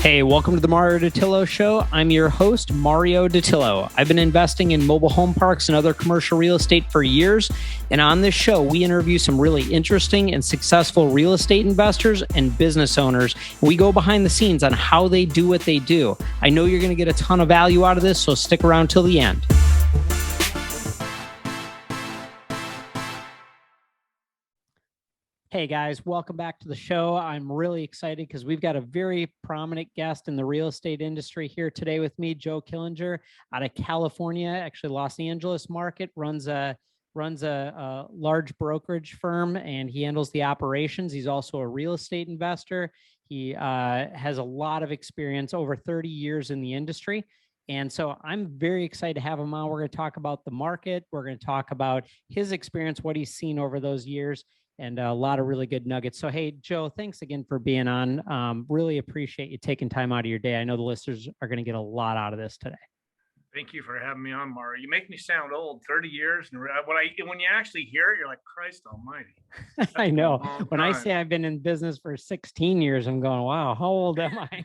Hey, welcome to the Mario Dattilo Show. I'm your host, Mario Dattilo. I've been investing in mobile home parks and other commercial real estate for years. And on this show, we interview some really interesting and successful real estate investors and business owners. We go behind the scenes on how they do what they do. I know you're going to get a ton of value out of this, so stick around till the end. Hey guys, welcome back to the show. I'm really excited because we've got a very prominent guest in the real estate industry here today with me, Joe Killinger out of California, actually Los Angeles market, runs a large brokerage firm, and he handles the operations. He's also a real estate investor. He has a lot of experience, over 30 years in the industry. And so I'm very excited to have him on. We're going to talk about the market. We're going to talk about his experience, what he's seen over those years, and a lot of really good nuggets. So, hey, Joe, thanks again for being on. Really appreciate you taking time out of your day. I know the listeners are going to get a lot out of this today. Thank you for having me on, Mario. You make me sound old, 30 years. And when you actually hear it, you're like, Christ almighty. I know. When I say I've been in business for 16 years, I'm going, wow, how old am I?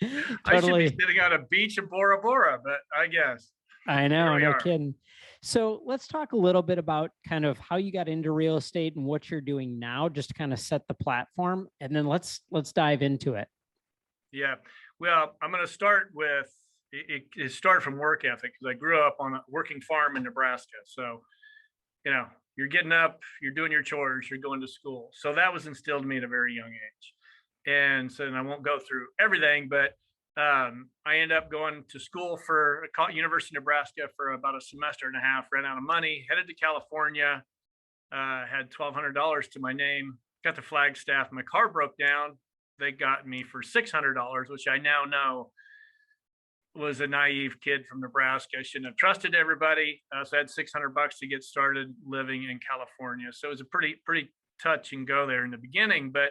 Totally. I should be sitting on a beach in Bora Bora, but I guess. I know, no kidding. So let's talk a little bit about kind of how you got into real estate and what you're doing now, just to kind of set the platform. And then let's dive into it. Yeah. Well, I'm going to start with, it started from work ethic, because I grew up on a working farm in Nebraska. So, you know, you're getting up, you're doing your chores, you're going to school. So that was instilled in me at a very young age. And so, and I won't go through everything, but I ended up going to school for University of Nebraska for about a semester and a half, ran out of money, headed to California, had $1,200 to my name, got to Flagstaff. My car broke down. They got me for $600, which I now know was a naive kid from Nebraska. I shouldn't have trusted everybody. So I had $600 to get started living in California. So it was a pretty touch and go there in the beginning, but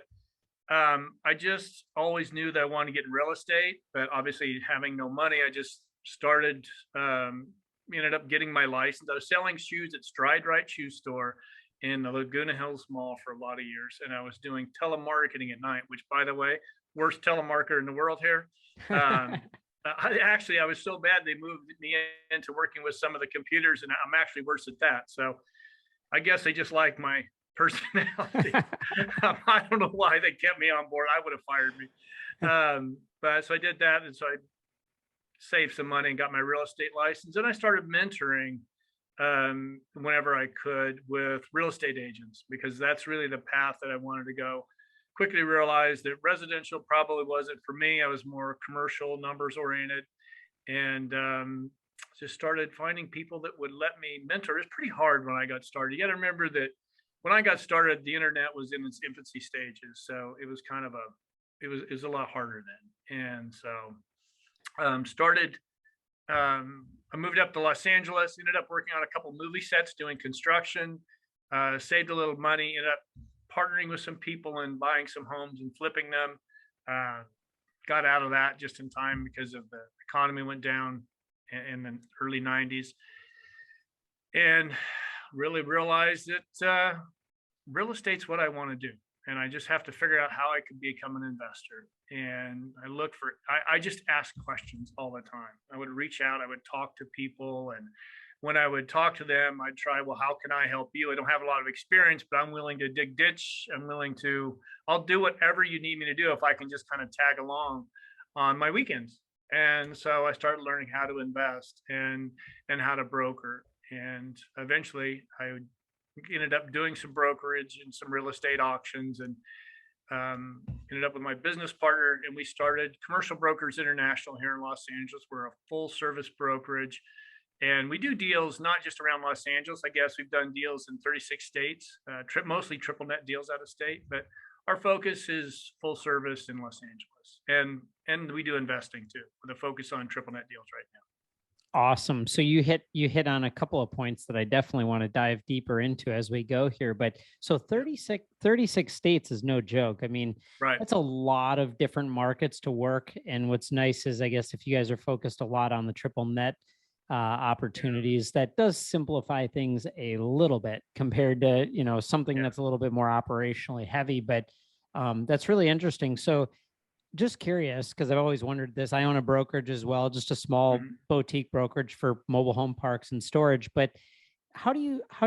I just always knew that I wanted to get in real estate, but obviously having no money, I just started, ended up getting my license. I was selling shoes at Stride Right Shoe Store in the Laguna Hills Mall for a lot of years. And I was doing telemarketing at night, which, by the way, worst telemarketer in the world here. I was so bad, they moved me into working with some of the computers, and I'm actually worse at that. So I guess they just like my personality. I don't know why they kept me on board. I would have fired me. But so I did that. And so I saved some money and got my real estate license. And I started mentoring whenever I could with real estate agents, because that's really the path that I wanted to go. Quickly realized that residential probably wasn't for me. I was more commercial, numbers oriented, and just started finding people that would let me mentor. It's pretty hard when I got started. You got to remember that when I got started, the internet was in its infancy stages. So it was kind of it was a lot harder then. And so I moved up to Los Angeles, ended up working on a couple movie sets, doing construction, saved a little money, ended up partnering with some people and buying some homes and flipping them. Got out of that just in time because of the economy went down in the early 90s. And really realized that real estate's what I want to do. And I just have to figure out how I could become an investor. And I just ask questions all the time. I would reach out, I would talk to people. And when I would talk to them, I'd try, well, how can I help you? I don't have a lot of experience, but I'm willing to dig ditch. I'll do whatever you need me to do if I can just kind of tag along on my weekends. And so I started learning how to invest and how to broker. And eventually I ended up doing some brokerage and some real estate auctions, and ended up with my business partner, and we started Commercial Brokers International here in Los Angeles. We're a full service brokerage, and we do deals not just around Los Angeles. I guess we've done deals in 36 states, mostly triple net deals out of state, but our focus is full service in Los Angeles. And we do investing too, with a focus on triple net deals right now. Awesome. So you hit on a couple of points that I definitely want to dive deeper into as we go here. But so 36 states is no joke. I mean, right. That's a lot of different markets to work. And what's nice is, I guess, if you guys are focused a lot on the triple net opportunities, that does simplify things a little bit compared to, something that's a little bit more operationally heavy. But that's really interesting. So just curious, because I've always wondered this. I own a brokerage as well, just a small Mhm. boutique brokerage for mobile home parks and storage. But how do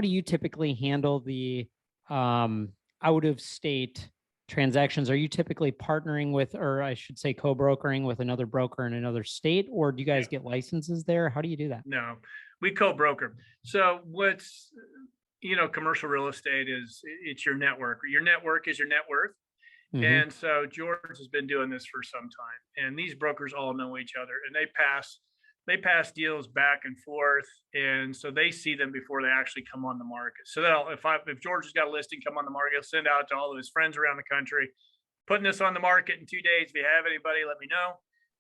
you typically handle the um, out of state transactions? Are you typically partnering with, or I should say, co-brokering with another broker in another state, or do you Yeah, guys get licenses there? How do you do that? no, we co-broker. So what's, commercial real estate it's your network. Your network is your net worth. Hmm. And so George has been doing this for some time, and these brokers all know each other, and they pass deals back and forth, and so they see them before they actually come on the market. So if George has got a listing come on the market, he'll send out to all of his friends around the country, putting this on the market in 2 days. If you have anybody, let me know.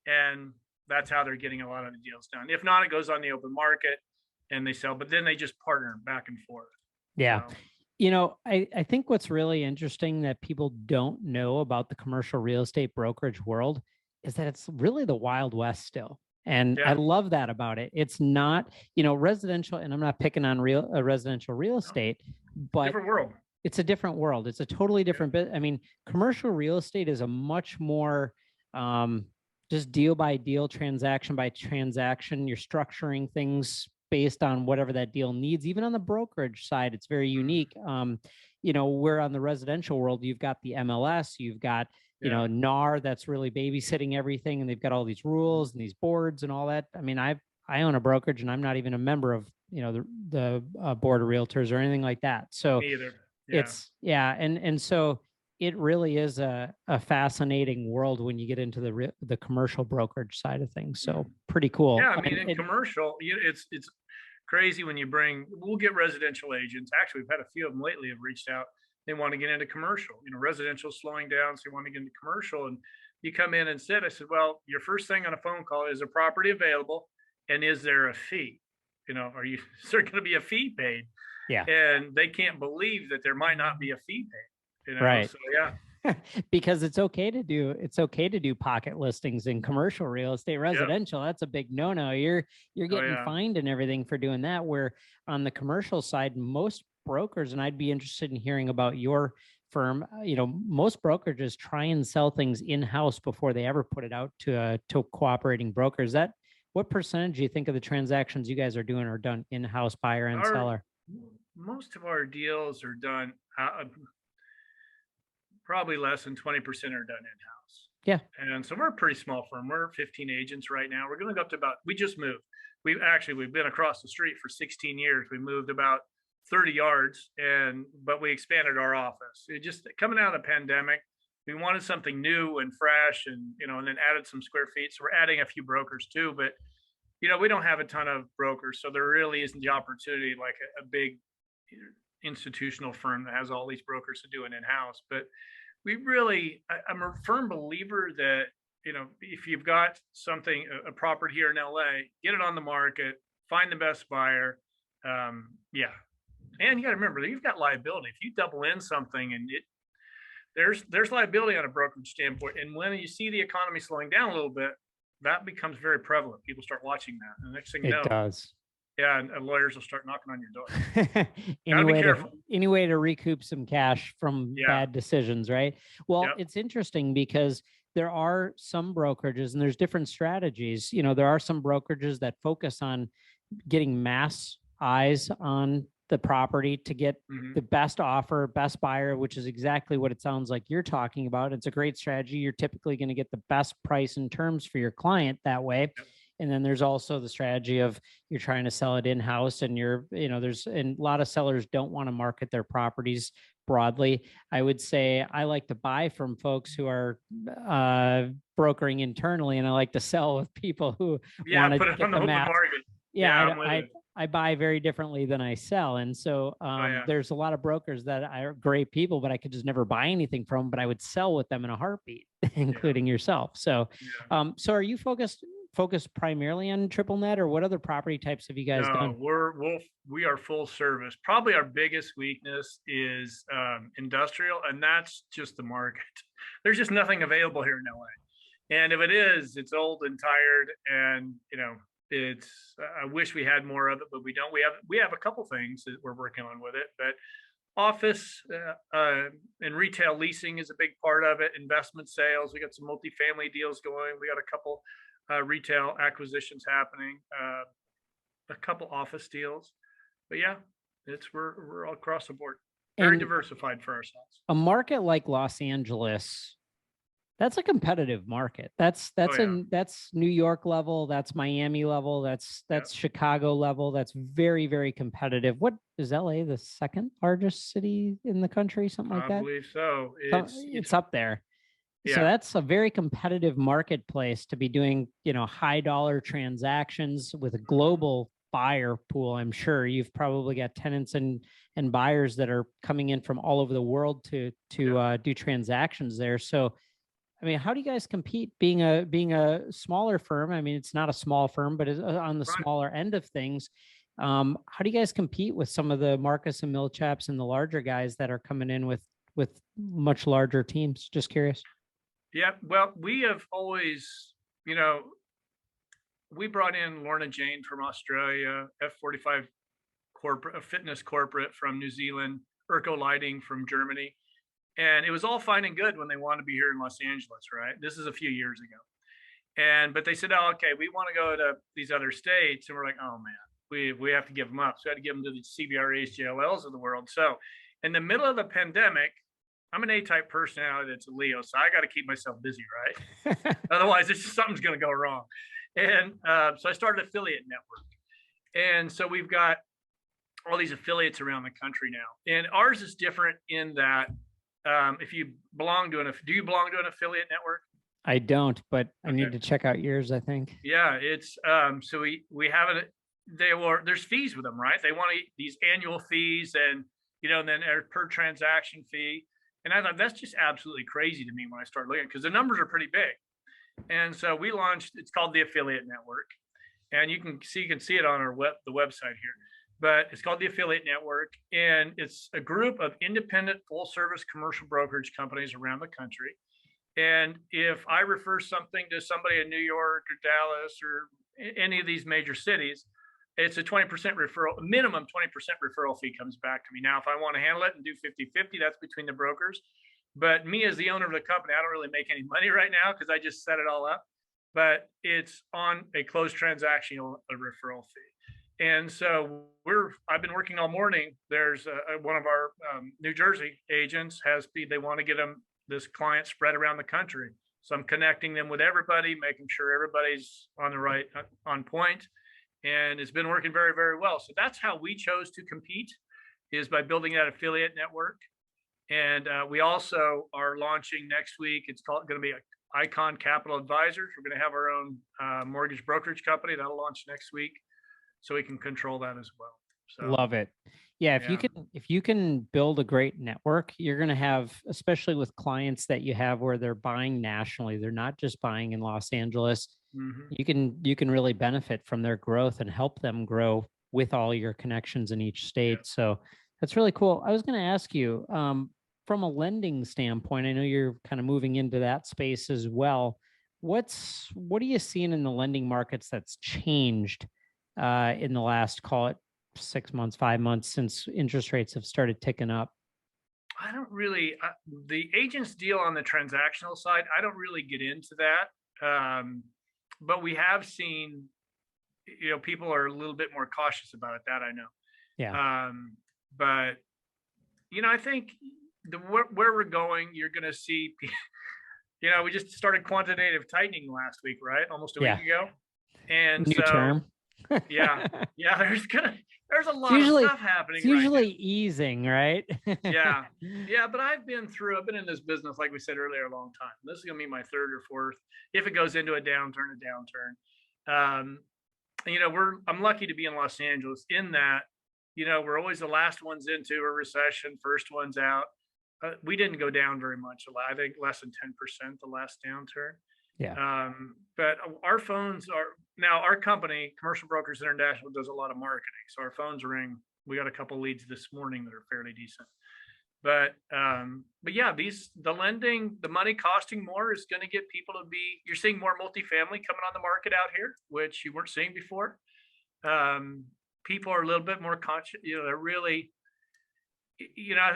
And that's how they're getting a lot of the deals done. If not, it goes on the open market and they sell, but then they just partner back and forth. Yeah. So I think what's really interesting that people don't know about the commercial real estate brokerage world is that it's really the Wild West still. And I yeah, love that about it. It's not, residential, and I'm not picking on residential real estate, but different world. it's a different world. It's a totally Yeah. different bit. I mean, commercial real estate is a much more um, just deal by deal, transaction by transaction. You're structuring things based on whatever that deal needs. Even on the brokerage side, it's very Mhm. unique. Where on the residential world, you've got the MLS, you've got Yeah. NAR that's really babysitting everything, and they've got all these rules and these boards and all that. I mean, I own a brokerage, and I'm not even a member of the board of realtors or anything like that. So Me either. Yeah. yeah, and so it really is a fascinating world when you get into the commercial brokerage side of things. So Mhm. pretty Yeah. cool. I mean, And in it, commercial, it's crazy when we'll get residential agents. Actually, we've had a few of them lately have reached out. They want to get into commercial. Residential slowing down, so they want to get into commercial. And you come in and sit. I said, well, your first thing on a phone call is a property available, and is there a fee? Is there going to be a fee paid? yeah, And they can't believe that there might not be a fee paid. right. So yeah, Because it's okay to do pocket listings in commercial real estate. yep, Residential, that's a big no-no. You're oh getting yeah, fined and everything for doing that. Where on the commercial side, most brokers, and I'd be interested in hearing about your firm, most brokerages try and sell things in-house before they ever put it out to cooperating brokers. What percentage do you think of the transactions you guys are doing are done in-house, buyer and our seller? most of our deals are done. Probably less than 20% are done in-house. Yeah. And so we're a pretty small firm. We're 15 agents right now. We're going to go up to we just moved. We've been across the street for 16 years. We moved about 30 yards but we expanded our office. It just coming out of the pandemic, we wanted something new and fresh and then added some square feet. So we're adding a few brokers too, but we don't have a ton of brokers. So there really isn't the opportunity like a big institutional firm that has all these brokers to do it in-house. But I'm a firm believer that, if you've got a property here in LA, get it on the market, find the best buyer. Yeah. And you got to remember that you've got liability. If you double in something there's liability on a brokerage standpoint. And when you see the economy slowing down a little bit, that becomes very prevalent. People start watching that. And the next thing you It know, does. yeah, and lawyers will start knocking on your door. any Gotta be way to careful. any way to recoup some cash from Yeah. bad decisions, right? Well, Yep. it's interesting because there are some brokerages and there's different strategies. There are some brokerages that focus on getting mass eyes on the property to get Hmm. the best offer, best buyer, which is exactly what it sounds like you're talking about. It's a great strategy. You're typically going to get the best price and terms for your client that way. Yep. And then there's also the strategy of you're trying to sell it in-house and and a lot of sellers don't want to market their properties broadly. I would say I like to buy from folks who are brokering internally, and I like to sell with people who Yeah, want to put it get on the the open math. market. Yeah, Yeah, I'm with I it. I buy very differently than I sell. And so Oh yeah. there's a lot of brokers that are great people, but I could just never buy anything from, but I would sell with them in a heartbeat, Yeah. including yourself. So, Yeah. so are you focused primarily on triple net, or what other property types have you guys No, done? we are full service. Probably our biggest weakness is industrial, and that's just the market. There's just nothing available here in LA. And if it is, it's old and tired, and it's. I wish we had more of it, but we don't. We have a couple things that we're working on with it, but office and retail leasing is a big part of it. Investment sales. We got some multifamily deals going. We got a couple retail acquisitions happening. A couple office deals. But yeah, we're all across the board. Very diversified for ourselves. A market like Los Angeles, that's a competitive market. That's New York level, that's Miami level, that's Chicago level. That's very, very competitive. What is LA the second largest city in the country? Something like that? I believe so. It's up there. Yeah. So that's a very competitive marketplace to be doing, high dollar transactions with a global buyer pool. I'm sure you've probably got tenants and buyers that are coming in from all over the world to do transactions there. So, I mean, how do you guys compete being a smaller firm? I mean, it's not a small firm, but it's on the smaller end of things. How do you guys compete with some of the Marcus and Millchaps and the larger guys that are coming in with much larger teams? Just curious. Yeah, well, we have always, we brought in Lorna Jane from Australia, F45 corporate, a fitness corporate from New Zealand, Urco Lighting from Germany. And it was all fine and good when they wanted to be here in Los Angeles, right? This is a few years ago. But they said, oh, okay, we want to go to these other states. And we're like, oh man, we have to give them up. So we had to give them to the CBREs, JLLs of the world. So in the middle of the pandemic, I'm an A-type personality that's a Leo, so I got to keep myself busy, right? Otherwise, something's going to go wrong. And so I started an affiliate network. And so we've got all these affiliates around the country now. And ours is different in that if you belong to do you belong to an affiliate network? I don't, but I need to check out yours, I think. Yeah, it's so we have it. There's fees with them, right? They want these annual fees and and then per transaction fee. And I thought that's just absolutely crazy to me when I started looking, because the numbers are pretty big. And so we launched, it's called the Affiliate Network. And you can see it on our the website here. But it's called the Affiliate Network. And it's a group of independent full service commercial brokerage companies around the country. And if I refer something to somebody in New York or Dallas or any of these major cities, it's a 20% referral, a minimum 20% referral fee comes back to me. Now, if I want to handle it and do 50-50, that's between the brokers. But me as the owner of the company, I don't really make any money right now because I just set it all up. But it's on a closed transaction, a referral fee. And so I've been working all morning. There's one of our New Jersey agents they want to get this client spread around the country. So I'm connecting them with everybody, making sure everybody's on point. And it's been working very, very well. So that's how we chose to compete, is by building that affiliate network. And we also are launching next week. It's going to be Icon Capital Advisors. We're going to have our own mortgage brokerage company that'll launch next week, so we can control that as well. So, love it. Yeah, if you can build a great network, you're going to have, especially with clients that you have where they're buying nationally, they're not just buying in Los Angeles. Mm-hmm. You can really benefit from their growth and help them grow with all your connections in each state. Yeah. So that's really cool. I was going to ask you, from a lending standpoint, I know you're kind of moving into that space as well. What are you seeing in the lending markets that's changed in the last, call it 6 months, 5 months, since interest rates have started ticking up? I don't really, the agents deal on the transactional side. I don't really get into that. But we have seen, people are a little bit more cautious about it. That I know. Yeah. But, I think where we're going, you're going to see, we just started quantitative tightening last week, right? Almost a week ago. And new term. yeah. There's a lot of stuff happening. It's usually easing, right? Yeah. But I've been in this business, like we said earlier, a long time. This is going to be my third or fourth. If it goes into a downturn. I'm lucky to be in Los Angeles in that, we're always the last ones into a recession, first ones out. We didn't go down very much. I think less than 10% the last downturn. Yeah. But our phones are now, our company, Commercial Brokers International, does a lot of marketing. So our phones ring. We got a couple leads this morning that are fairly decent. But yeah, the lending, the money costing more is going to get people you're seeing more multifamily coming on the market out here, which you weren't seeing before. People are a little bit more conscious. They're really,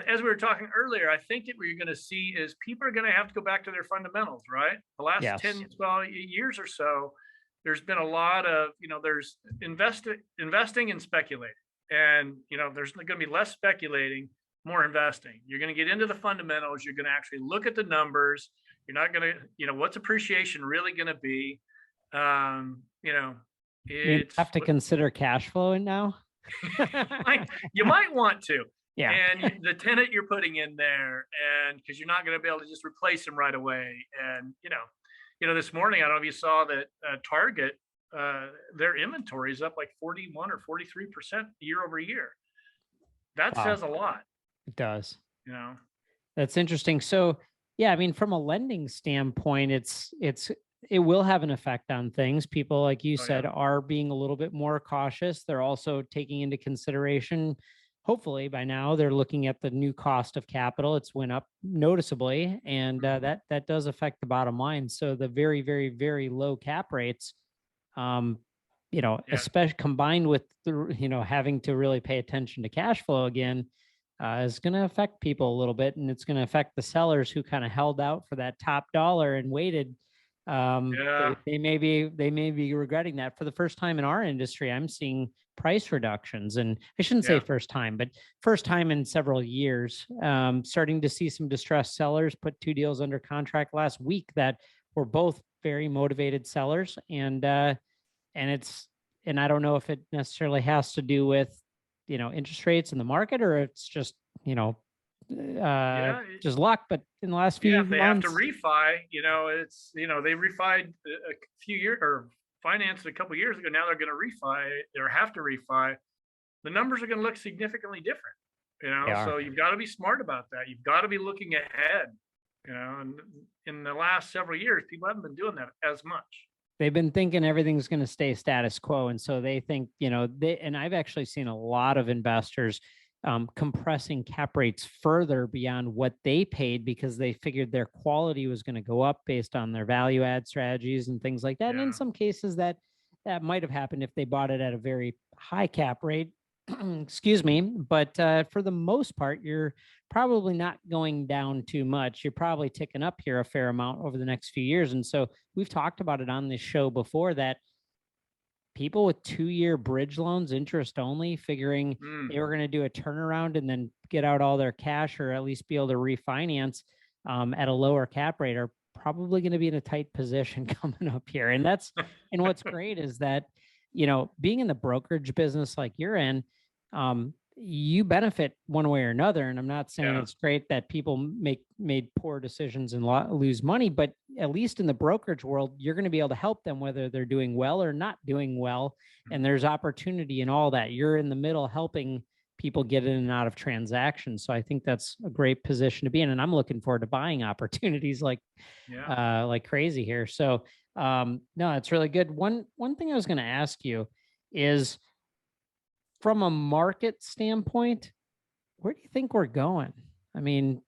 as we were talking earlier, I think that what you're going to see is people are going to have to go back to their fundamentals, right? The last Yes. 10, 12 years or so, there's been a lot of, there's investing and speculating. And, there's going to be less speculating, more investing. You're going to get into the fundamentals. You're going to actually look at the numbers. You're not going to, what's appreciation really going to be? You have to consider cash flow now. You might want to. Yeah. And the tenant you're putting in there, and because you're not going to be able to just replace them right away. And, this morning, I don't know if you saw that Target, their inventory is up like 41 or 43% year over year. That says a lot. It does. That's interesting. So, yeah, I mean, from a lending standpoint, it will have an effect on things. People, like you said, are being a little bit more cautious. They're also taking into consideration, hopefully by now, they're looking at the new cost of capital. It's went up noticeably, and that does affect the bottom line. So the very, very, very low cap rates, especially combined with the, having to really pay attention to cash flow again, is going to affect people a little bit, and it's going to affect the sellers who kind of held out for that top dollar and waited. They may be regretting that. For the first time in our industry, I'm seeing price reductions, and I shouldn't say first time, but first time in several years. Starting to see some distressed sellers put 2 deals under contract last week that were both very motivated sellers, and I don't know if it necessarily has to do with interest rates in the market, or it's just just luck. But in the last few if they months, have to refi, it's they refied a few years or financed a couple of years ago. Now they're going to refi or have to refi. The numbers are going to look significantly different. So you've got to be smart about that. You've got to be looking ahead. And in the last several years, people haven't been doing that as much. They've been thinking everything's going to stay status quo. And so they think, and I've actually seen a lot of investors compressing cap rates further beyond what they paid because they figured their quality was going to go up based on their value add strategies and things like that. And in some cases that might have happened if they bought it at a very high cap rate. Excuse me. But for the most part, you're probably not going down too much. You're probably ticking up here a fair amount over the next few years. And so we've talked about it on this show before, that people with 2-year bridge loans, interest only, figuring they were going to do a turnaround and then get out all their cash, or at least be able to refinance at a lower cap rate, are probably going to be in a tight position coming up here. And and what's great is that, being in the brokerage business like you're in, you benefit one way or another. And I'm not saying it's great that people made poor decisions and lose money, but at least in the brokerage world, you're going to be able to help them whether they're doing well or not doing well. And there's opportunity in all that. You're in the middle helping people get in and out of transactions. So I think that's a great position to be in. And I'm looking forward to buying opportunities like crazy here. So no, it's really good. One thing I was going to ask you is, from a market standpoint, where do you think we're going? I mean,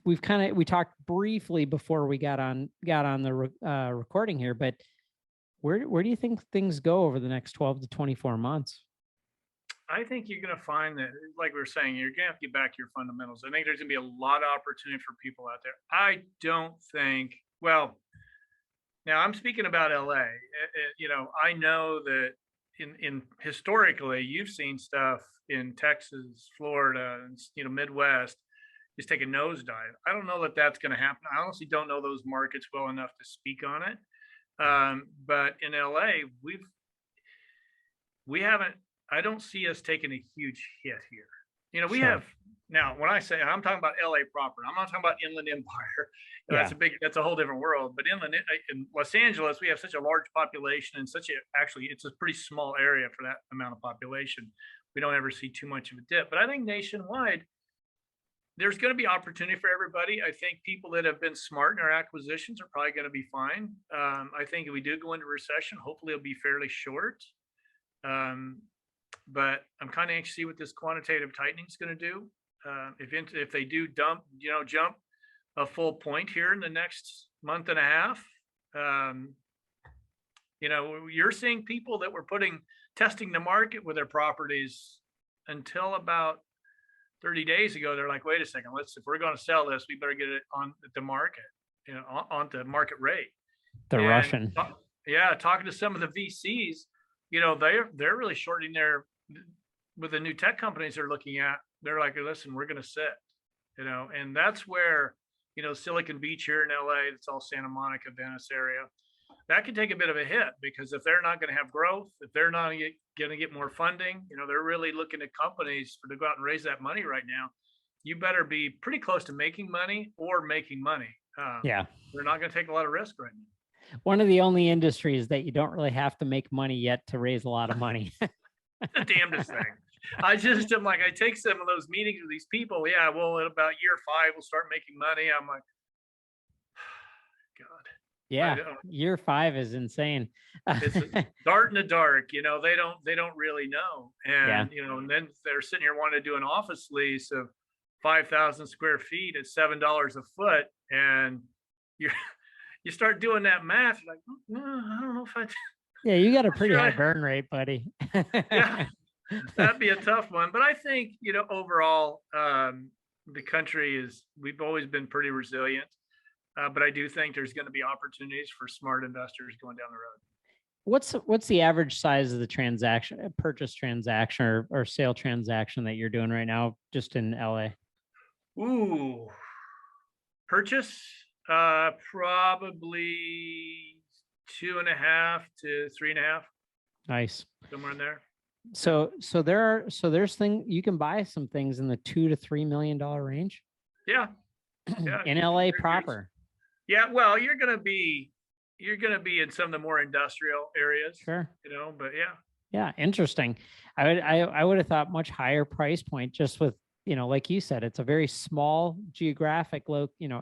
we talked briefly before we got on the recording here, but where do you think things go over the next 12 to 24 months? I think you're going to find that, like we were saying, you're going to have to get back to your fundamentals. I think there's going to be a lot of opportunity for people out there. I don't think, well, now I'm speaking about LA. I know that in historically, you've seen stuff in Texas, Florida, and Midwest just take a nosedive. I don't know that that's going to happen. I honestly don't know those markets well enough to speak on it. But in LA, we haven't. I don't see us taking a huge hit here. We have now. When I say I'm talking about LA proper, I'm not talking about Inland Empire. That's a whole different world. But in Los Angeles, we have such a large population and it's a pretty small area for that amount of population. We don't ever see too much of a dip. But I think nationwide, there's going to be opportunity for everybody. I think people that have been smart in their acquisitions are probably going to be fine. I think if we do go into recession, hopefully it'll be fairly short. But I'm kind of anxious to see what this quantitative tightening is going to do. If they do jump a full point here in the next month and a half, you're seeing people that were testing the market with their properties until about 30 days ago, they're like, wait a second, if we're going to sell this, we better get it on the market, on the market rate. The Russian. Talking to some of the VCs, they're really shorting with the new tech companies they're looking at. They're like, listen, we're going to sit, and that's where, Silicon Beach here in LA, it's all Santa Monica, Venice area. That could take a bit of a hit, because if they're not going to have growth, if they're not going to get more funding, they're really looking at companies to go out and raise that money right now. You better be pretty close to making money or making money. They're not going to take a lot of risk right now. One of the only industries that you don't really have to make money yet to raise a lot of money. The damnedest thing. I take some of those meetings with these people. Yeah, well, at about year 5, we'll start making money. I'm like, God. Yeah, year 5 is insane. It's a dart in the dark. They don't really know. And, and then they're sitting here wanting to do an office lease of 5,000 square feet at $7 a foot. And you start doing that math, you're like, I don't know if I. Yeah, you got a pretty high burn rate, buddy. Yeah, that'd be a tough one. But I think, overall, the country we've always been pretty resilient. But I do think there's going to be opportunities for smart investors going down the road. What's the average size of the purchase transaction or sale transaction that you're doing right now, just in LA? Ooh, purchase, probably 2.5 to 3.5. Nice. Somewhere in there. So there's you can buy some things in the $2 to $3 million range. Yeah. In LA proper. Yeah, well, you're gonna be in some of the more industrial areas. Sure. But yeah. Yeah, interesting. I would have thought much higher price point, just with, like you said, it's a very small geographic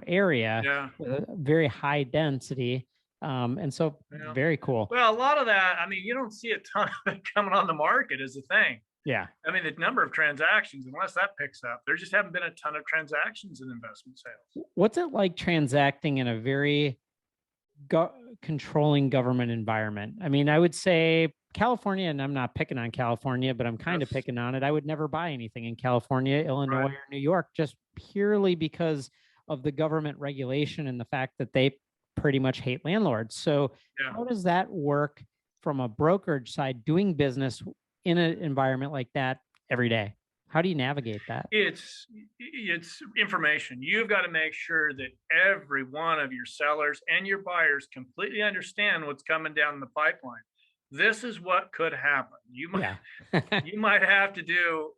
area with a very high density. And so very cool. Well, a lot of that, you don't see a ton of it coming on the market is the thing. Yeah. The number of transactions, unless that picks up, there just haven't been a ton of transactions in investment sales. What's it like transacting in a very controlling government environment? I would say California, and I'm not picking on California, but I'm kind of picking on it. I would never buy anything in California, Illinois, or New York, just purely because of the government regulation and the fact that they pretty much hate landlords. So how does that work from a brokerage side, doing business in an environment like that every day? How do you navigate that? It's information. You've got to make sure that every one of your sellers and your buyers completely understand what's coming down the pipeline. This is what could happen. You might have to do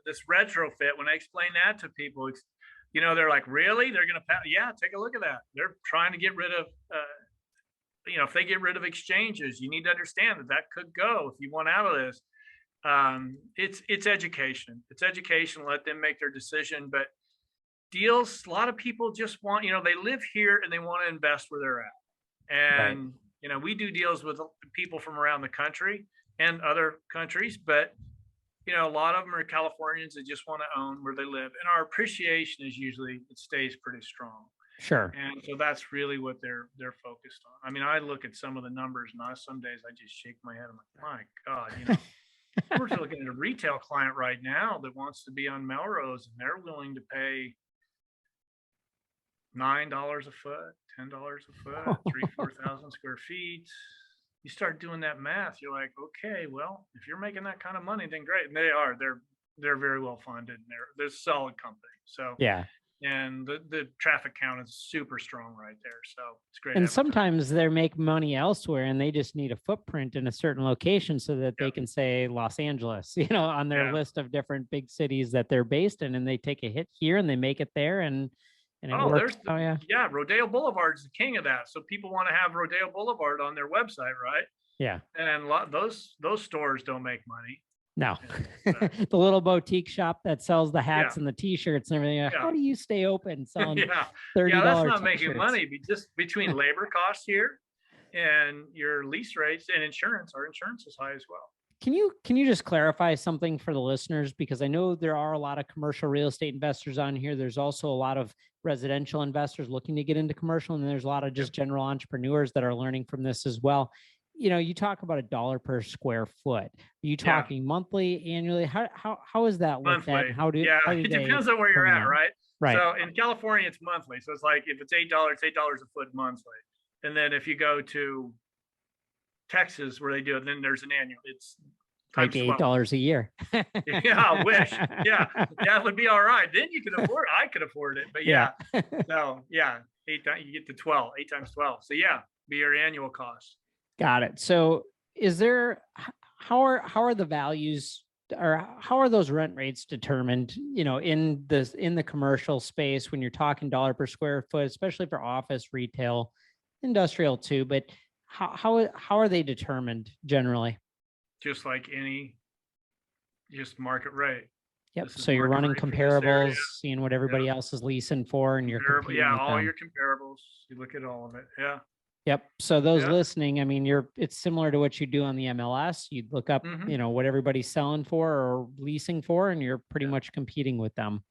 this retrofit. When I explain that to people, they're like, really? They're going to, take a look at that. They're trying to get rid of, if they get rid of exchanges, you need to understand that could go if you want out of this. It's education. It's education. Let them make their decision. But deals, a lot of people just want, they live here and they want to invest where they're at. And, we do deals with people from around the country and other countries, but, a lot of them are Californians that just want to own where they live. And our appreciation is usually, it stays pretty strong. Sure. And so that's really what they're focused on. I look at some of the numbers and some days I just shake my head. I'm like, my God, we're looking at a retail client right now that wants to be on Melrose, and they're willing to pay $9 a foot, $10 a foot, 4,000 square feet. You start doing that math, you're like, okay, well, if you're making that kind of money, then great. And they're very well funded, and they're a solid company. So yeah. And the traffic count is super strong right there. So it's great. And sometimes they make money elsewhere and they just need a footprint in a certain location so that they can say Los Angeles, on their list of different big cities that they're based in, and they take a hit here and they make it there. And it works. Rodeo Boulevard is the king of that. So people want to have Rodeo Boulevard on their website, right? Yeah. And those stores don't make money. No, the little boutique shop that sells the hats and the T-shirts and everything. How do you stay open selling $30? That's not making money. Just between labor costs here and your lease rates and insurance, our insurance is high as well. Can you just clarify something for the listeners? Because I know there are a lot of commercial real estate investors on here. There's also a lot of residential investors looking to get into commercial, and there's a lot of just general entrepreneurs that are learning from this as well. you talk about $1 per square foot. Are you talking monthly, annually? How is that looked at? Monthly. How do It depends on where you're at, right? Right. So in California, it's monthly. So it's like if it's $8, $8 a foot monthly. And then if you go to Texas where they do it, then there's an annual. It's like $8 a year. Yeah, I wish. Yeah, it would be all right. Then you could afford. I could afford it, but yeah. So yeah, you get to 12, 8 times 12. So yeah, be your annual cost. Got it. So how are the values, or how are those rent rates determined, in the commercial space when you're talking $1 per square foot, especially for office, retail, industrial too, but how are they determined generally? Just like just market rate. Yep. So you're running comparables, seeing what everybody else is leasing for, and you're competing with all them. your comparables. You look at all of it. Yeah. Yep. So those listening, I mean, it's similar to what you do on the MLS. You'd look up, what everybody's selling for or leasing for, and you're pretty much competing with them.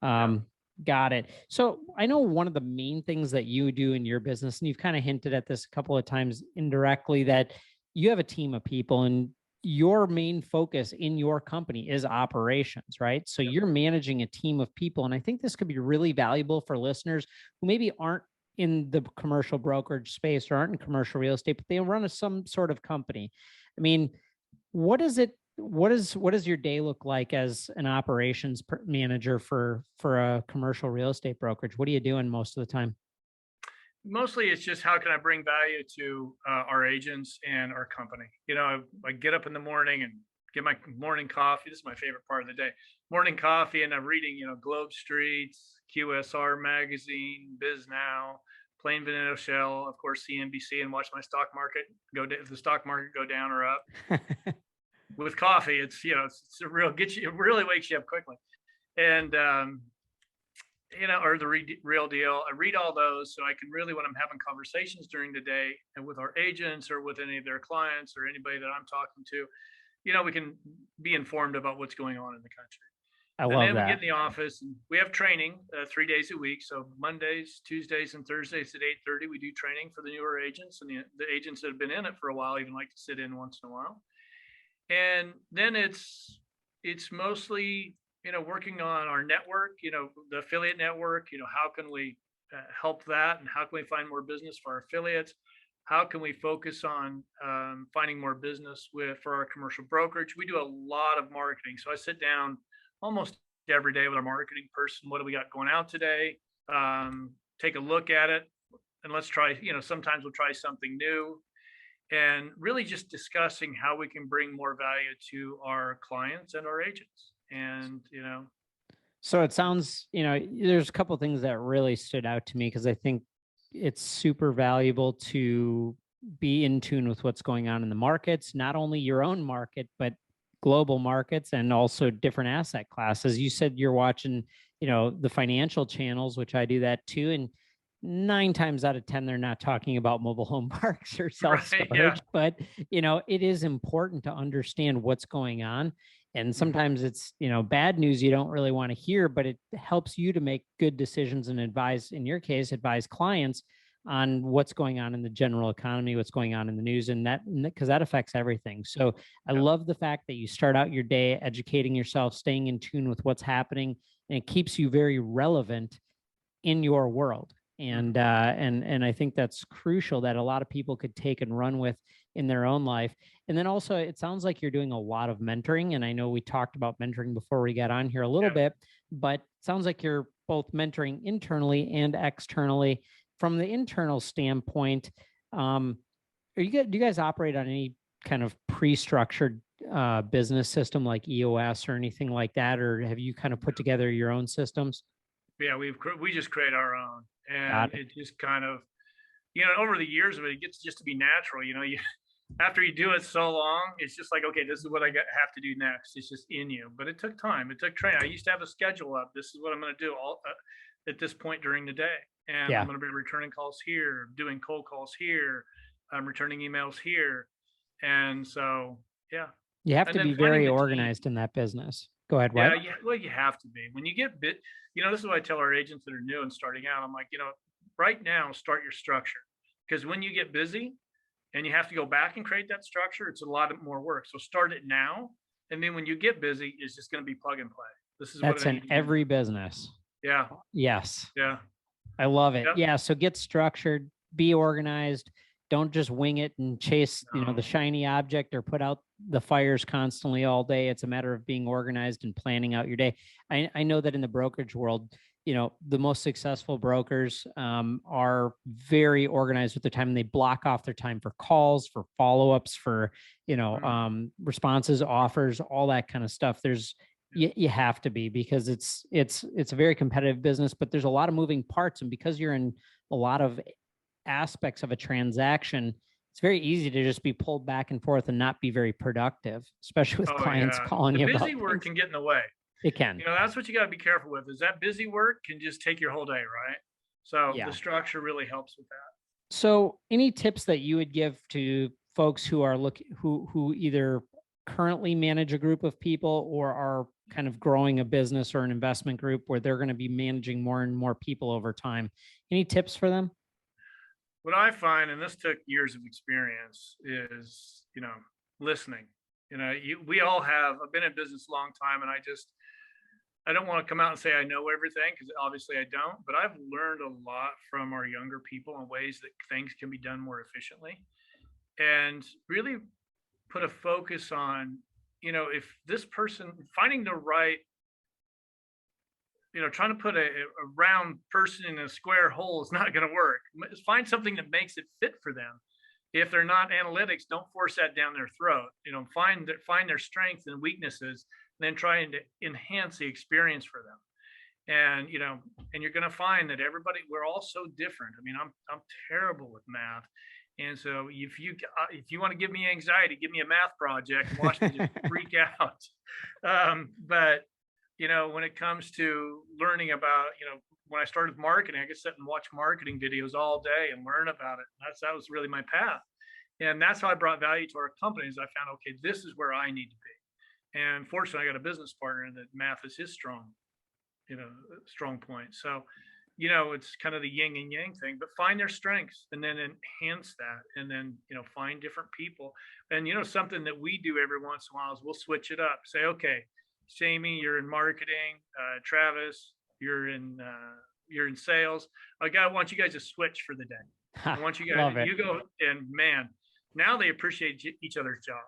Got it. So I know one of the main things that you do in your business, and you've kind of hinted at this a couple of times indirectly, that you have a team of people, and your main focus in your company is operations, right? So you're managing a team of people. And I think this could be really valuable for listeners who maybe aren't in the commercial brokerage space or aren't in commercial real estate, but they run some sort of company. I mean, what does your day look like as an operations manager for a commercial real estate brokerage? What are you doing most of the time? Mostly it's just how can I bring value to our agents and our company. I get up in the morning and get my morning coffee. This is my favorite part of the day. Morning coffee, and I'm reading, Globe Streets, QSR Magazine, Biz Now, Plain Vanilla Shell, of course, CNBC, and watch my stock market if the stock market go down or up. With coffee, it's a it really wakes you up quickly. And or the real deal. I read all those so I can really, when I'm having conversations during the day and with our agents or with any of their clients or anybody that I'm talking to, we can be informed about what's going on in the country. And then we get in the office and we have training 3 days a week. So Mondays, Tuesdays, and Thursdays at 8:30, we do training for the newer agents, and the agents that have been in it for a while even like to sit in once in a while. And then it's mostly working on our network, the affiliate network, how can we help that, and how can we find more business for our affiliates? How can we focus on finding more business for our commercial brokerage? We do a lot of marketing. So I sit down almost every day with our marketing person. What do we got going out today? Take a look at it, and let's try, sometimes we'll try something new, and really just discussing how we can bring more value to our clients and our agents. And, so it sounds, there's a couple of things that really stood out to me, because I think it's super valuable to be in tune with what's going on in the markets, not only your own market, but global markets and also different asset classes. You said you're watching, the financial channels, which I do that too. And 9 times out of 10, they're not talking about mobile home parks or self-storage, but, it is important to understand what's going on. And sometimes it's, bad news you don't really want to hear, but it helps you to make good decisions and advise clients on what's going on in the general economy, what's going on in the news, and that, because that affects everything. So I love the fact that you start out your day educating yourself, staying in tune with what's happening, and it keeps you very relevant in your world. And I think that's crucial, that a lot of people could take and run with in their own life. And then also, it sounds like you're doing a lot of mentoring. And I know we talked about mentoring before we got on here a little bit, but it sounds like you're both mentoring internally and externally. From the internal standpoint, do you guys operate on any kind of pre-structured business system like EOS or anything like that? Or have you kind of put together your own systems? Yeah, we just create our own. And it just kind of, over the years of it, it gets just to be natural. After you do it so long, it's just like, okay, this is what I have to do next. It's just in you. But it took time. It took training. I used to have a schedule up. This is what I'm going to do all at this point during the day. And I'm going to be returning calls here, doing cold calls here, returning emails here. And so, you have to be very organized in that business. Go ahead. Yeah, well, you have to be. When you get this is what I tell our agents that are new and starting out. I'm like, right now, start your structure, because when you get busy, and you have to go back and create that structure. It's a lot more work. So start it now. And then when you get busy, it's just going to be plug and play. This is That's what I in need to do. every business. Yeah. Yes. Yeah. I love it. Yep. Yeah. So get structured, be organized. Don't just wing it and chase, No. the shiny object or put out the fires constantly all day. It's a matter of being organized and planning out your day. I know that in the brokerage world, the most successful brokers are very organized with their time, and they block off their time for calls, for follow-ups, for, responses, offers, all that kind of stuff. You have to be, because it's a very competitive business, but there's a lot of moving parts. And because you're in a lot of aspects of a transaction, it's very easy to just be pulled back and forth and not be very productive, especially with clients calling you about busy work things. can get in the way. It can. That's what you got to be careful with, is that busy work can just take your whole day, right? So Yeah. the structure really helps with that. So any tips that you would give to folks who are who either currently manage a group of people or are kind of growing a business or an investment group where they're going to be managing more and more people over time? Any tips for them? What I find, and this took years of experience, is, listening. We all have, I've been in business a long time, and I don't want to come out and say I know everything, because obviously I don't, but I've learned a lot from our younger people in ways that things can be done more efficiently, and really put a focus on, if this person, finding the right, trying to put a round person in a square hole is not going to work. Find something that makes it fit for them. If they're not analytics, don't force that down their throat. Find their strengths and weaknesses, and then try to enhance the experience for them. And and you're going to find that we're all so different. I mean, I'm terrible with math, and so if you want to give me anxiety, give me a math project, watch me just freak out. But when it comes to learning about, when I started marketing, I could sit and watch marketing videos all day and learn about it. That was really my path. And that's how I brought value to our companies. I found, okay, this is where I need to be. And fortunately, I got a business partner that math is his strong point. So, it's kind of the yin and yang thing, but find their strengths and then enhance that. And then, find different people. And, something that we do every once in a while is we'll switch it up. Say, okay, Jamie, you're in marketing. Travis, you're in sales. I want you guys to switch for the day. I want you guys, you go, and man, now they appreciate each other's job.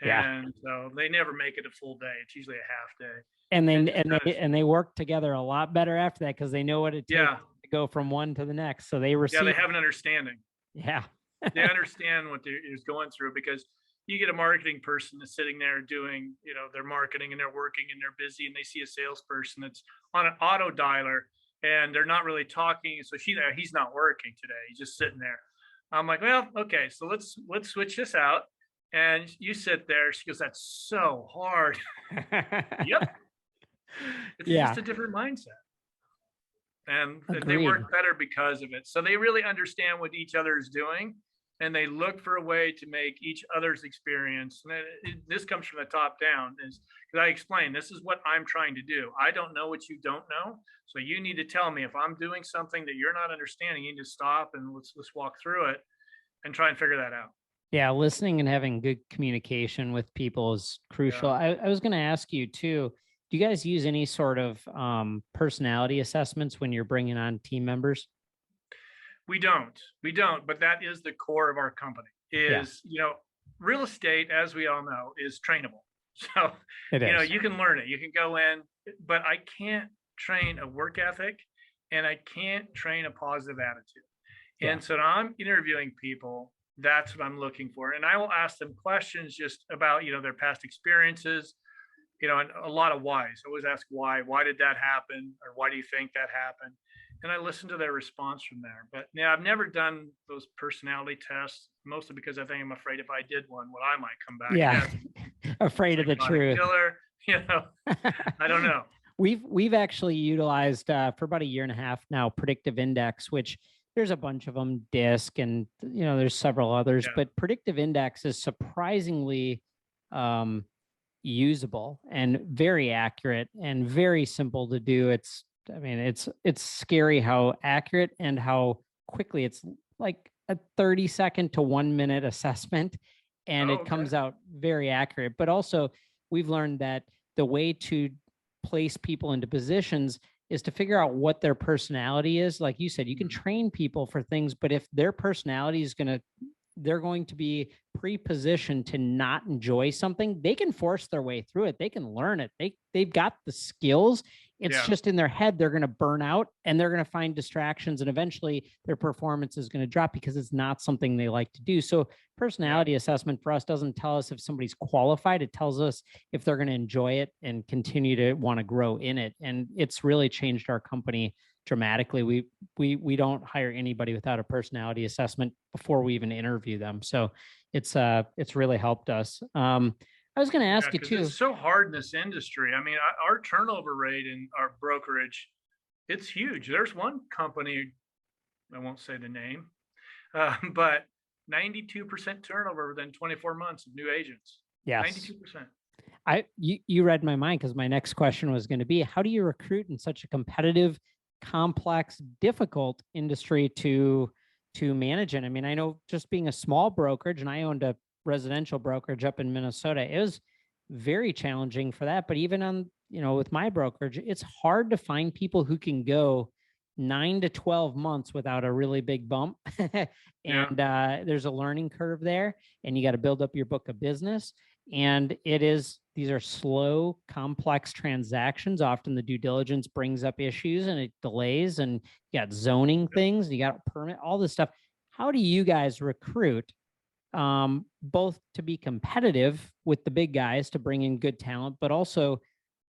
And so they never make it a full day. It's usually a half day. And they work together a lot better after that, because they know what it takes to go from one to the next. So they receive. Yeah, they have an understanding. Yeah. They understand what they're going through, because you get a marketing person that's sitting there doing, their marketing, and they're working and they're busy, and they see a salesperson that's on an auto dialer and they're not really talking. So he's not working today. He's just sitting there. I'm like, well, okay, so let's switch this out. And you sit there. She goes, that's so hard. Yep. It's just a different mindset. And they work better because of it. So they really understand what each other is doing, and they look for a way to make each other's experience. And this comes from the top down, is because I explain, this is what I'm trying to do. I don't know what you don't know. So you need to tell me if I'm doing something that you're not understanding. You need to stop and let's walk through it and try and figure that out. Yeah, listening and having good communication with people is crucial. Yeah. I was going to ask you too, do you guys use any sort of personality assessments when you're bringing on team members? We don't, but that is the core of our company. Real estate, as we all know, is trainable. So, you can learn it. You can go in, but I can't train a work ethic, and I can't train a positive attitude. Yeah. And so when I'm interviewing people, that's what I'm looking for. And I will ask them questions just about, their past experiences, and a lot of whys. I always ask why did that happen? Or why do you think that happened? And I listen to their response from there. But yeah, I've never done those personality tests, mostly because I think I'm afraid if I did one, what I might come back. Yeah. Afraid of the truth. Killer, I don't know. We've actually utilized for about a year and a half now, predictive index, which there's a bunch of them, DISC, and there's several others, but predictive index is surprisingly usable and very accurate and very simple to do. It's scary how accurate and how quickly it's like a 30-second to 1-minute assessment, and it comes out very accurate. But also, we've learned that the way to place people into positions is to figure out what their personality is. Like you said, you can train people for things, but if their personality is they're going to be pre-positioned to not enjoy something, they can force their way through it. They can learn it. They've got the skills. It's just in their head, they're going to burn out and they're going to find distractions, and eventually their performance is going to drop because it's not something they like to do. So personality assessment for us doesn't tell us if somebody's qualified. It tells us if they're going to enjoy it and continue to want to grow in it. And it's really changed our company dramatically. We don't hire anybody without a personality assessment before we even interview them. So it's really helped us. I was going to ask you too. It's so hard in this industry. I mean, our turnover rate in our brokerage, it's huge. There's one company, I won't say the name, but 92% turnover within 24 months of new agents. Yes. 92%. You read my mind, because my next question was going to be, how do you recruit in such a competitive, complex, difficult industry to manage it? I mean, I know just being a small brokerage, and I owned a residential brokerage up in Minnesota, it was very challenging for that. But even on, with my brokerage, it's hard to find people who can go 9 to 12 months without a really big bump. And there's a learning curve there, and you got to build up your book of business. And these are slow, complex transactions. Often the due diligence brings up issues and it delays, and you got zoning things, and you got a permit, all this stuff. How do you guys recruit, both to be competitive with the big guys to bring in good talent, but also,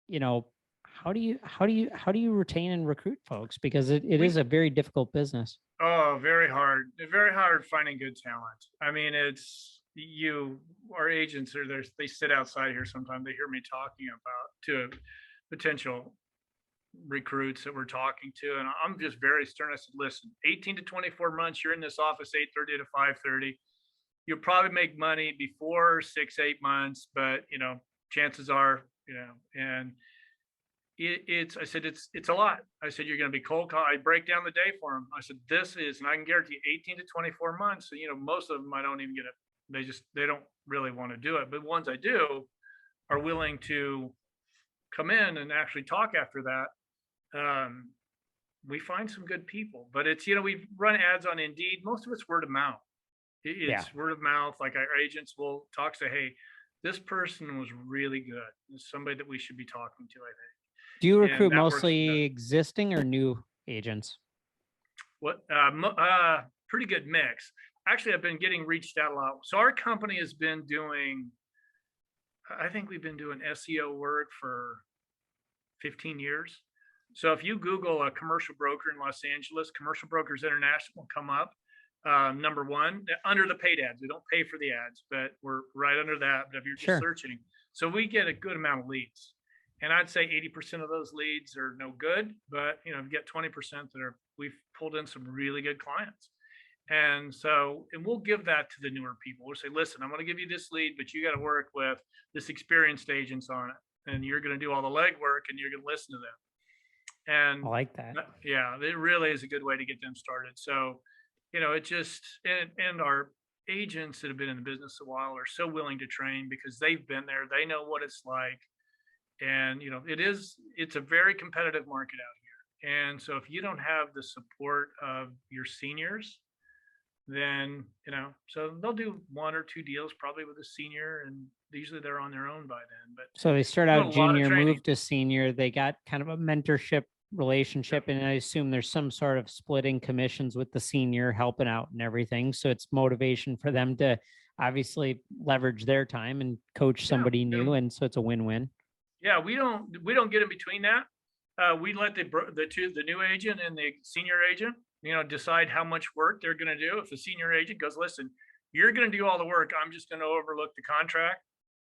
how do you retain and recruit folks? Because it is a very difficult business. Oh, very hard. Very hard finding good talent. I mean, our agents are there. They sit outside here sometimes. They hear me talking to potential recruits that we're talking to. And I'm just very stern. I said, listen, 18 to 24 months, you're in this office, 8:30 to 5:30. You'll probably make money before 6-8 months, but chances are, and I said, it's a lot. I said, you're going to be cold call. I break down the day for them. I said, and I can guarantee 18 to 24 months. So, most of them, I don't even get it. They don't really want to do it. But ones I do are willing to come in and actually talk after that. We find some good people, but it's, we've run ads on Indeed. Most of it's word of mouth. It's word of mouth. Like our agents will talk, say, hey, this person was really good. It's somebody that we should be talking to, I think. Do you recruit mostly existing or new agents? Pretty good mix. Actually, I've been getting reached out a lot. So our company has been doing, I think we've been doing SEO work for 15 years. So if you Google a commercial broker in Los Angeles, Commercial Brokers International will come up. Number one, under the paid ads. We don't pay for the ads, but we're right under that. But if you're just searching, so we get a good amount of leads. And I'd say 80% of those leads are no good, but you get 20% we've pulled in some really good clients. And we'll give that to the newer people. We'll say, listen, I'm going to give you this lead, but you got to work with this experienced agents on it. And you're going to do all the legwork and you're going to listen to them. And I like that. Yeah, it really is a good way to get them started. So, it just, and our agents that have been in the business a while are so willing to train because they've been there. They know what it's like. And, it's a very competitive market out here. And so if you don't have the support of your seniors, then, so they'll do 1 or 2 deals probably with a senior, and usually they're on their own by then. But so they start out junior, move to senior. They got kind of a mentorship relationship. And I assume there's some sort of splitting commissions with the senior helping out and everything. So it's motivation for them to obviously leverage their time and coach somebody new. And so it's a win-win. Yeah, we don't get in between that. We let the new agent and the senior agent, decide how much work they're going to do. If the senior agent goes, listen, you're going to do all the work, I'm just going to overlook the contract.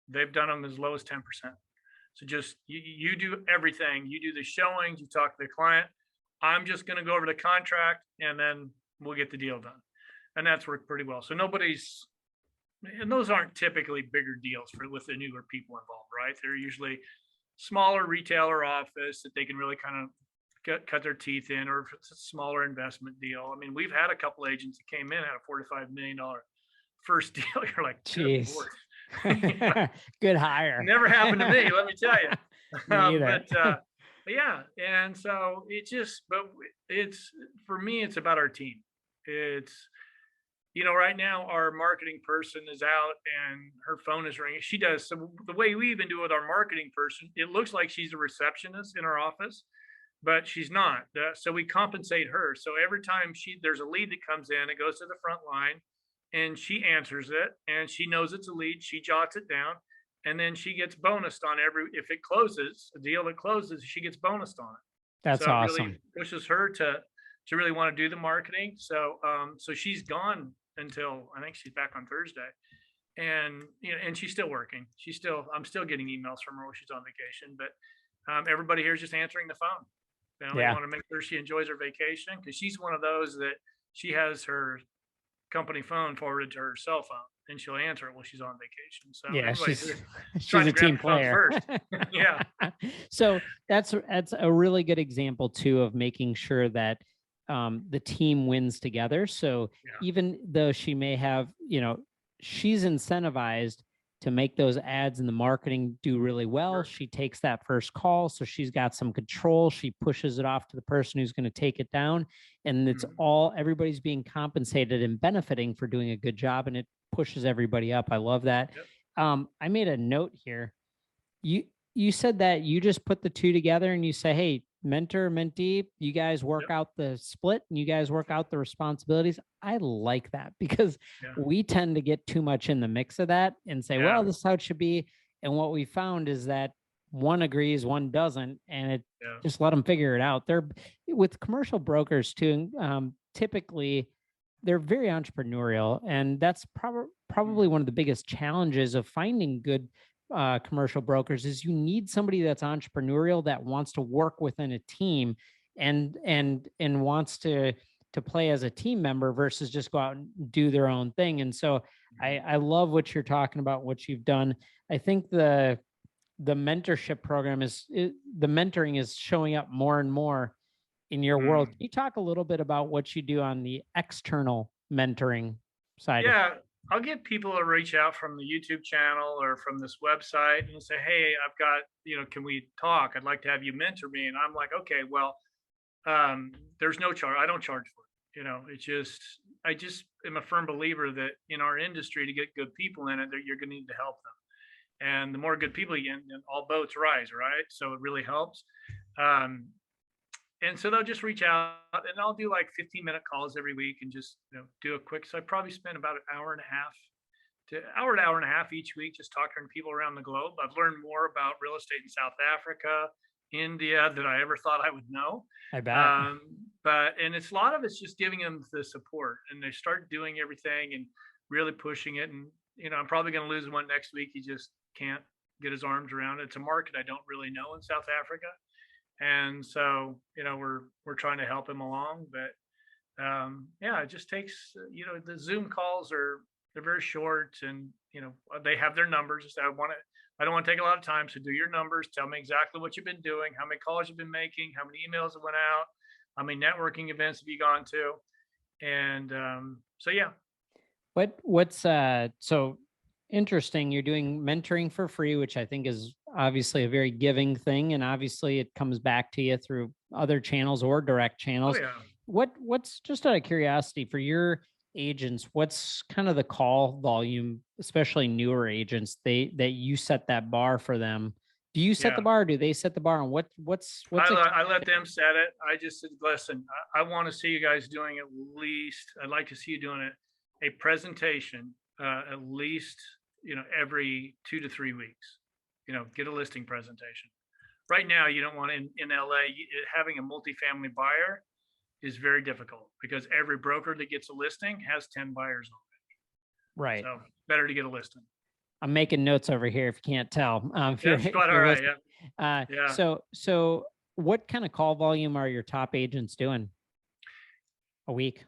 They've done them as low as 10%. So just you do everything. You do the showings, you talk to the client. I'm just going to go over the contract, and then we'll get the deal done. And that's worked pretty well. So and those aren't typically bigger deals with the newer people involved, right? They're usually smaller retailer office that they can really kind of cut their teeth in, or if it's a smaller investment deal. I mean, we've had a couple agents that came in, had a $45 million first deal. You're like, good Jeez. Lord. Good hire. Never happened to me, let me tell you. Me either. But yeah, and so it's for me, it's about our team. It's, right now our marketing person is out and her phone is ringing. She does. So the way we even do it with our marketing person, it looks like she's a receptionist in our office, but she's not. So we compensate her. So every time there's a lead that comes in, it goes to the front line and she answers it and she knows it's a lead. She jots it down and then she gets bonused on if it closes, a deal that closes, she gets bonused on it. That's so awesome. It really pushes her to really want to do the marketing. So she's gone until I think she's back on Thursday, and and she's still working. I'm still getting emails from her while she's on vacation, but everybody here is just answering the phone. They want to make sure she enjoys her vacation, because she's one of those that she has her company phone forwarded to her cell phone and she'll answer it while she's on vacation. So she's a team player. First. Yeah. So that's a really good example too of making sure that the team wins together. So even though she may have, she's incentivized to make those ads and the marketing do really well. Sure. She takes that first call. So she's got some control. She pushes it off to the person who's going to take it down. And it's everybody's being compensated and benefiting for doing a good job. And it pushes everybody up. I love that. Yep. I made a note here. You said that you just put the two together and you say, hey, mentor, mentee, you guys work out the split and you guys work out the responsibilities. I like that, because we tend to get too much in the mix of that and say, well, this is how it should be. And what we found is that one agrees, one doesn't, and just let them figure it out. They're with commercial brokers too. Typically they're very entrepreneurial, and that's probably one of the biggest challenges of finding good commercial brokers is you need somebody that's entrepreneurial, that wants to work within a team and wants to play as a team member versus just go out and do their own thing. And so I love what you're talking about, what you've done. I think the mentorship program the mentoring is showing up more and more in your world. Can you talk a little bit about what you do on the external mentoring side? Yeah. I'll get people to reach out from the YouTube channel or from this website and say, hey, I've got, can we talk? I'd like to have you mentor me. And I'm like, okay, well, there's no charge. I don't charge for it. I just am a firm believer that in our industry, to get good people in it, that you're going to need to help them. And the more good people you get, then all boats rise, right? So it really helps. And so they'll just reach out, and I'll do like 15-minute calls every week and just do a quick. So I probably spend about an hour and a half to hour and a half each week just talking to people around the globe. I've learned more about real estate in South Africa, India than I ever thought I would know. I bet. And it's a lot of it's just giving them the support, and they start doing everything and really pushing it. And I'm probably going to lose one next week. He just can't get his arms around it. It's a market I don't really know in South Africa. And so, we're trying to help him along, but it just takes, the Zoom calls they're very short, and, they have their numbers. I don't want to take a lot of time. So do your numbers, tell me exactly what you've been doing, how many calls you've been making, how many emails have went out, how many networking events have you gone to? And What's so interesting, you're doing mentoring for free, which I think is obviously a very giving thing, and obviously it comes back to you through other channels or direct channels. What's just out of curiosity for your agents, what's kind of the call volume, especially newer agents, that you set that bar for them? Do you set the bar, or do they set the bar? And what's I let them set it. I just said, listen, I want to see you guys doing at least, I'd like to see you doing a presentation at least every 2 to 3 weeks. Get a listing presentation. Right now, you don't want in LA, having a multifamily buyer is very difficult, because every broker that gets a listing has 10 buyers on it. Right. So better to get a listing. I'm making notes over here if you can't tell. That's quite all right. Yeah. So what kind of call volume are your top agents doing a week?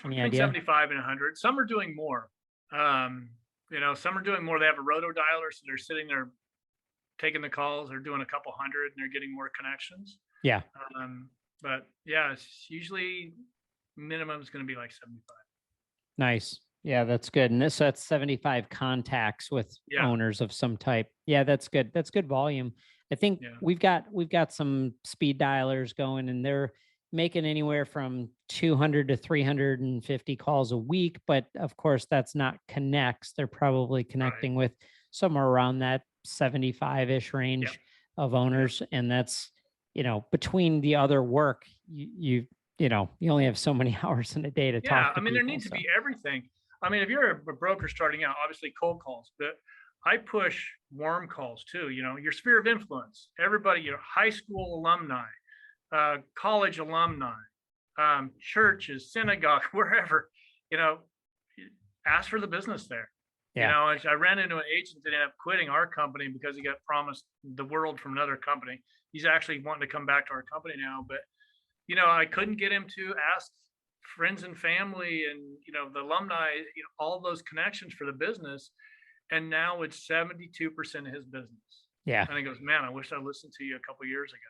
Any idea? 75 and 100. Some are doing more. Some are doing more. They have a roto dialer, so they're sitting there taking the calls. They're doing a couple hundred, and they're getting more connections. Yeah. But yeah, it's usually minimum is going to be like 75. Nice. Yeah, that's good. And that's 75 contacts with Yeah. owners of some type. Yeah, that's good. That's good volume. I think Yeah. we've got some speed dialers going, and they're making anywhere from 200 to 350 calls a week. But of course, that's not connects. They're probably Right. connecting with somewhere around that 75-ish Yeah. range of owners. And that's, between the other work, you only have so many hours in a day to Yeah. talk to I mean, there people. needs to be everything. I mean, if you're a broker starting out, obviously cold calls, but I push warm calls too. Your sphere of influence, everybody, high school alumni, college alumni, churches, synagogue, wherever, you know, ask for the business there. Yeah. I ran into an agent that ended up quitting our company because he got promised the world from another company. He's actually wanting to come back to our company now, but I couldn't get him to ask friends and family and the alumni, all those connections for the business. And now it's 72% of his business. Yeah. And he goes, man, I wish I listened to you a couple of years ago.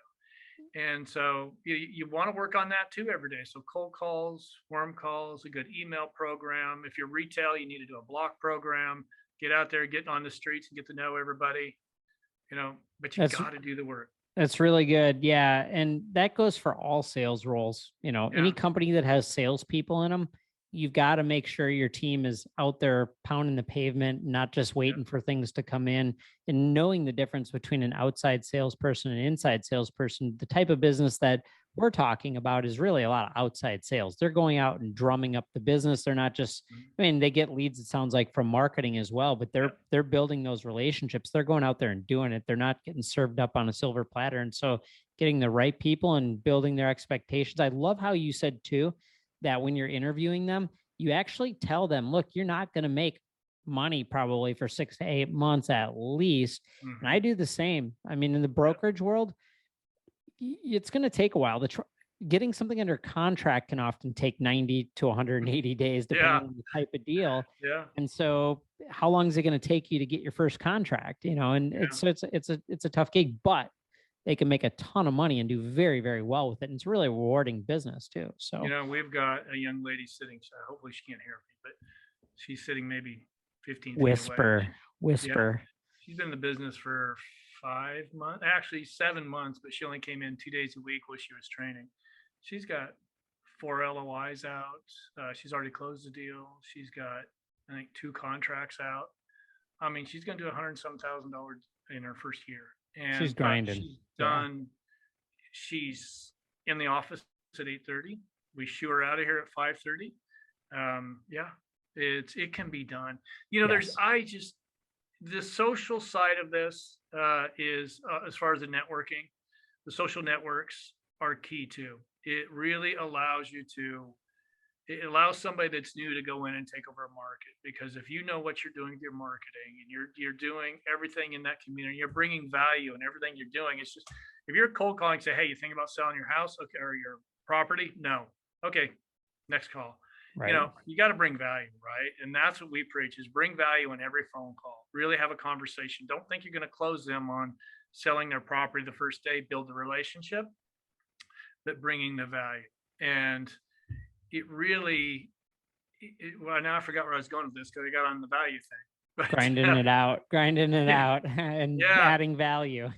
And so you want to work on that too every day. So cold calls, warm calls, a good email program. If you're retail, you need to do a block program. Get out there, get on the streets and get to know everybody, but you got to do the work. That's really good. Yeah. And that goes for all sales roles. Any company that has salespeople in them, you've got to make sure your team is out there pounding the pavement, not just waiting for things to come in, and knowing the difference between an outside salesperson and an inside salesperson. The type of business that we're talking about is really a lot of outside sales. They're going out and drumming up the business. They're not just, they get leads, it sounds like, from marketing as well, but they're building those relationships. They're going out there and doing it. They're not getting served up on a silver platter. And so getting the right people and building their expectations. I love how you said too, that when you're interviewing them, you actually tell them, look, you're not going to make money probably for 6 to 8 months at least. Mm-hmm. And I do the same. I mean, in the brokerage world, it's going to take a while. Getting something under contract can often take 90 to 180 days, depending on the type of deal. Yeah. And so how long is it going to take you to get your first contract? And it's a tough gig, but they can make a ton of money and do very, very well with it. And it's really a rewarding business too. So, we've got a young lady sitting, so hopefully she can't hear me, but she's sitting maybe 15 feet whisper. Yeah. She's been in the business for 5 months, actually 7 months, but she only came in 2 days a week while she was training. She's got 4 LOIs out. She's already closed the deal. She's got, I think, 2 contracts out. I mean, she's going to do $100,000 in her first year. And she's grinding. She's done. She's in the office at 8:30. We shoo her out of here at 5:30. It can be done. The social side of this is as far as the networking, the social networks are key too. It really allows it allows somebody that's new to go in and take over a market, because if you know what you're doing with your marketing and you're doing everything in that community, you're bringing value in everything you're doing. It's just, if you're cold calling, say, hey, you think about selling your house? Okay. Or your property? No. Okay. Next call. Right. You got to bring value, right? And that's what we preach, is bring value in every phone call. Really have a conversation. Don't think you're going to close them on selling their property the first day. Build the relationship, but bringing the value. And it really, well, now I forgot where I was going with this because I got on the value thing. But, grinding it out and adding value.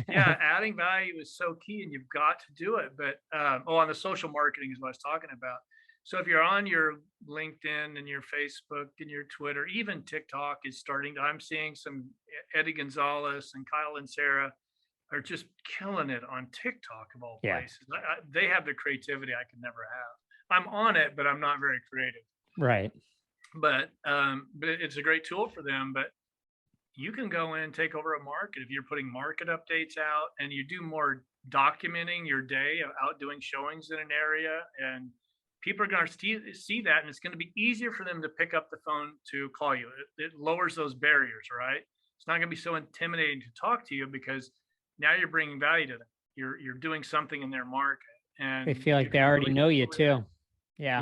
Adding value is so key, and you've got to do it. But on the social marketing is what I was talking about. So if you're on your LinkedIn and your Facebook and your Twitter, even TikTok is starting to, I'm seeing some Eddie Gonzalez and Kyle and Sarah are just killing it on TikTok of all places. They have the creativity I could never have. I'm on it, but I'm not very creative. Right. But it's a great tool for them. But you can go in and take over a market if you're putting market updates out, and you do more documenting your day of out doing showings in an area, and people are going to see that, and it's going to be easier for them to pick up the phone to call you. It lowers those barriers, right? It's not going to be so intimidating to talk to you, because now you're bringing value to them. You're doing something in their market, and they feel like they already know you too. Yeah.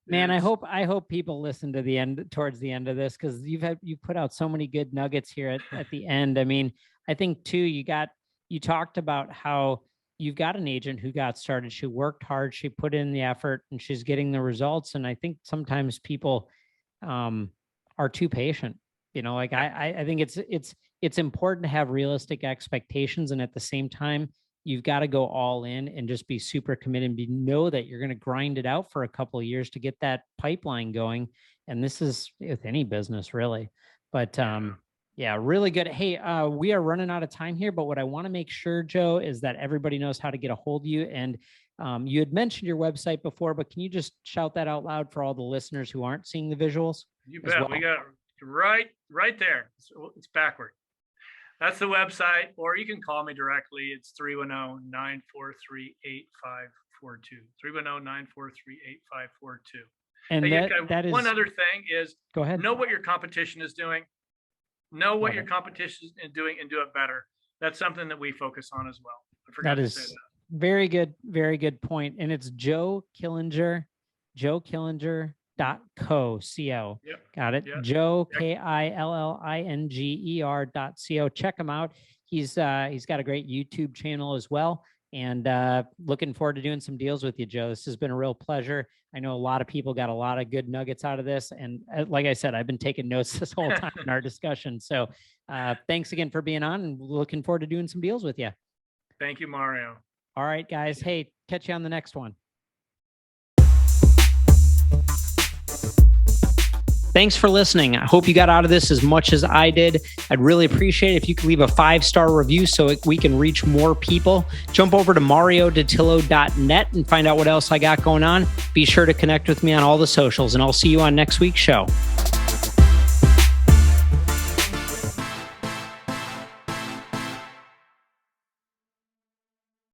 Man, I hope people listen to towards the end of this, because you've put out so many good nuggets here at the end. I mean, I think too, you talked about how you've got an agent who got started. She worked hard, she put in the effort, and she's getting the results. And I think sometimes people are too patient. Like I think it's important to have realistic expectations, and at the same time, you've got to go all in and just be super committed and know that you're going to grind it out for a couple of years to get that pipeline going. And this is with any business, really. But yeah, really good. Hey, we are running out of time here, but what I want to make sure, Joe, is that everybody knows how to get a hold of you. And you had mentioned your website before, but can you just shout that out loud for all the listeners who aren't seeing the visuals? You bet. Well? We got right there. It's backward. That's the website, or you can call me directly. It's 310-943-8542. 310-943-8542. And that is one other thing is, go ahead. Know what your competition is doing. Know what your competition is doing and do it better. That's something that we focus on as well. I forgot to say that. Very good point. And it's Joe Killinger, joekillinger.co. Yep. Got it. Yep. Joe, KILLINGER.co. Check him out. He's got a great YouTube channel as well. And looking forward to doing some deals with you, Joe. This has been a real pleasure. I know a lot of people got a lot of good nuggets out of this. And like I said, I've been taking notes this whole time in our discussion. So thanks again for being on, and looking forward to doing some deals with you. Thank you, Mario. All right, guys. Hey, catch you on the next one. Thanks for listening. I hope you got out of this as much as I did. I'd really appreciate it if you could leave a 5-star review so we can reach more people. Jump over to mariodattilo.net and find out what else I got going on. Be sure to connect with me on all the socials, and I'll see you on next week's show.